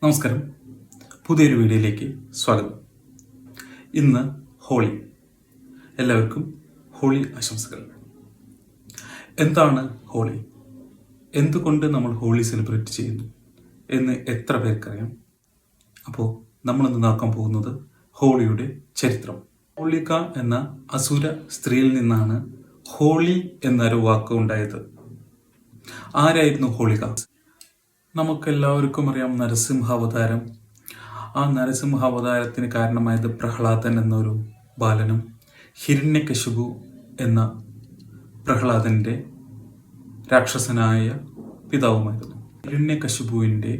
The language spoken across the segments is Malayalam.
നമസ്കാരം. പുതിയൊരു വീഡിയോയിലേക്ക് സ്വാഗതം. ഇന്ന് ഹോളി. എല്ലാവർക്കും ഹോളി ആശംസകൾ. എന്താണ് ഹോളി? എന്തുകൊണ്ട് നമ്മൾ ഹോളി സെലിബ്രേറ്റ് ചെയ്യുന്നു എന്ന് എത്ര പേർക്കറിയാം? അപ്പോൾ നമ്മളിന്ന് നോക്കാൻ പോകുന്നത് ഹോളിയുടെ ചരിത്രം. ഹോളിക എന്ന അസുര സ്ത്രീയിൽ നിന്നാണ് ഹോളി എന്നൊരു വാക്ക് ഉണ്ടായത്. ആരായിരുന്നു ഹോളിക? നമുക്കെല്ലാവർക്കും അറിയാം നരസിംഹാവതാരം. ആ നരസിംഹാവതാരത്തിന് കാരണമായത് പ്രഹ്ലാദൻ എന്നൊരു ബാലനും ഹിരണ്യകശിപു എന്ന പ്രഹ്ലാദൻ്റെ രാക്ഷസനായ പിതാവുമായിരുന്നു. ഹിരണ്യകശിപുവിൻ്റെ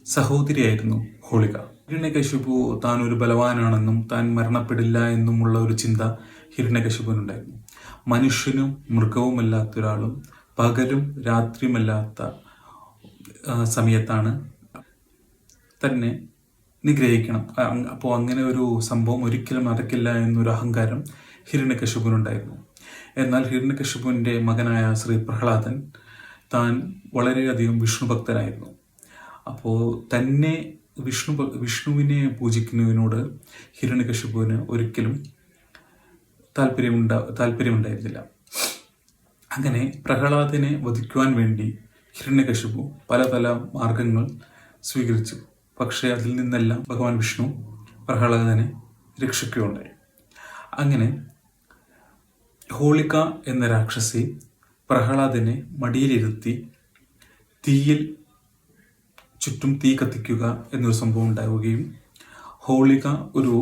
സഹോദരിയായിരുന്നു ഹോളിക. ഹിരണ്യകശിപു താൻ ഒരു ബലവാനാണെന്നും താൻ മരണപ്പെടില്ല എന്നുമുള്ള ഒരു ചിന്ത ഹിരണ്യകശിപുവിനുണ്ടായിരുന്നു. മനുഷ്യനും മൃഗവുമല്ലാത്ത ഒരാളും പകലും രാത്രിയുമല്ലാത്ത സമയത്താണ് തന്നെ നിഗ്രഹിക്കണം. അപ്പോൾ അങ്ങനെ ഒരു സംഭവം ഒരിക്കലും നടക്കില്ല എന്നൊരു അഹങ്കാരം ഹിരണ്യകശിപുവിനുണ്ടായിരുന്നു. എന്നാൽ ഹിരണ്യകശിപുവിൻ്റെ മകനായ ശ്രീ പ്രഹ്ലാദൻ താൻ വളരെയധികം വിഷ്ണു ഭക്തനായിരുന്നു. അപ്പോൾ തന്നെ വിഷ്ണുവിനെ പൂജിക്കുന്നതിനോട് ഹിരണ്യകശിപുവിന് ഒരിക്കലും താല്പര്യമുണ്ടായിരുന്നില്ല. അങ്ങനെ പ്രഹ്ലാദനെ വധിക്കുവാൻ വേണ്ടി ഹിരണ്യകശിപു പല മാർഗങ്ങൾ സ്വീകരിച്ചു. പക്ഷേ അതിൽ നിന്നെല്ലാം ഭഗവാൻ വിഷ്ണു പ്രഹ്ലാദനെ രക്ഷിക്കുകയുണ്ടായി. അങ്ങനെ ഹോളിക എന്ന രാക്ഷസി പ്രഹ്ലാദനെ മടിയിലിരുത്തി തീയിൽ ചുറ്റും തീ കത്തിക്കുക എന്നൊരു സംഭവം ഉണ്ടാവുകയും ഹോളിക ഒരു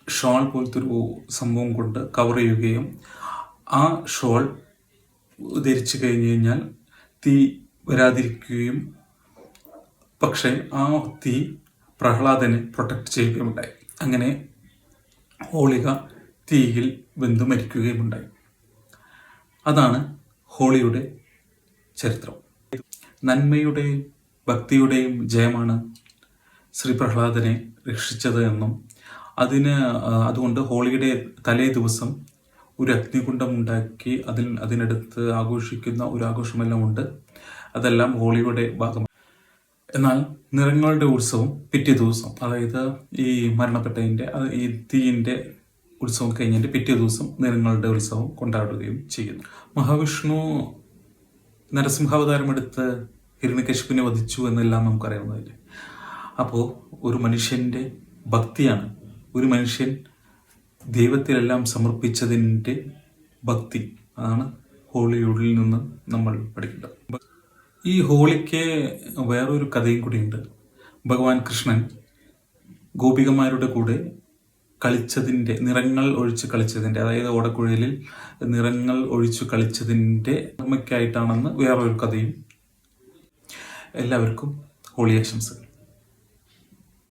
ഷോൾ പോലത്തെ ഒരു സംഭവം കൊണ്ട് കവർ ചെയ്യുകയും ആ ഷോൾ ധരിച്ചു കഴിഞ്ഞു കഴിഞ്ഞാൽ തീ വരാതിരിക്കുകയും പക്ഷേ ആ തീ പ്രഹ്ലാദനെ പ്രൊട്ടക്റ്റ് ചെയ്യുകയുമുണ്ടായി. അങ്ങനെ ഹോളിക തീയിൽ വെന്തു മരിക്കുകയുമുണ്ടായി. അതാണ് ഹോളിയുടെ ചരിത്രം. നന്മയുടെയും ഭക്തിയുടെയും ജയമാണ് ശ്രീ പ്രഹ്ലാദനെ രക്ഷിച്ചത് എന്നും അതുകൊണ്ട് ഹോളിയുടെ തലേ ദിവസം ഒരു അഗ്നികുണ്ഡം ഉണ്ടാക്കി അതിനടുത്ത് ആഘോഷിക്കുന്ന ഒരു ആഘോഷമെല്ലാം ഉണ്ട്. അതെല്ലാം ഹോളിയുടെ ഭാഗമാണ്. എന്നാൽ നിറങ്ങളുടെ ഉത്സവം പിറ്റേ ദിവസം, അതായത് ഈ മരണപ്പെട്ടതിൻ്റെ ഈ തീയിൻ്റെ ഉത്സവം കഴിഞ്ഞതിൻ്റെ പിറ്റേ ദിവസം നിറങ്ങളുടെ ഉത്സവം കൊണ്ടാടുകയും ചെയ്യുന്നു. മഹാവിഷ്ണു നരസിംഹാവതാരം എടുത്ത് ഹിരണ്യകശിപുവിനെ വധിച്ചു എന്നെല്ലാം നമുക്കറിയാവുന്നതല്ലേ. അപ്പോൾ ഒരു മനുഷ്യൻ്റെ ഭക്തിയാണ്, ഒരു മനുഷ്യൻ ദൈവത്തിലെല്ലാം സമർപ്പിച്ചതിൻ്റെ ഭക്തി, അതാണ് ഹോളിയിൽ നിന്ന് നമ്മൾ പഠിക്കേണ്ടത്. ഈ ഹോളിക്ക് വേറൊരു കഥയും കൂടിയുണ്ട്. ഭഗവാൻ കൃഷ്ണൻ ഗോപികമാരുടെ കൂടെ കളിച്ചതിൻ്റെ, നിറങ്ങൾ ഒഴിച്ച് കളിച്ചതിൻ്റെ, അതായത് ഓടക്കുഴലിൽ നിറങ്ങൾ ഒഴിച്ചു കളിച്ചതിൻ്റെ ഓർമ്മയ്ക്കായിട്ടാണെന്ന് വേറൊരു കഥയും. എല്ലാവർക്കും ഹോളി ആശംസകൾ.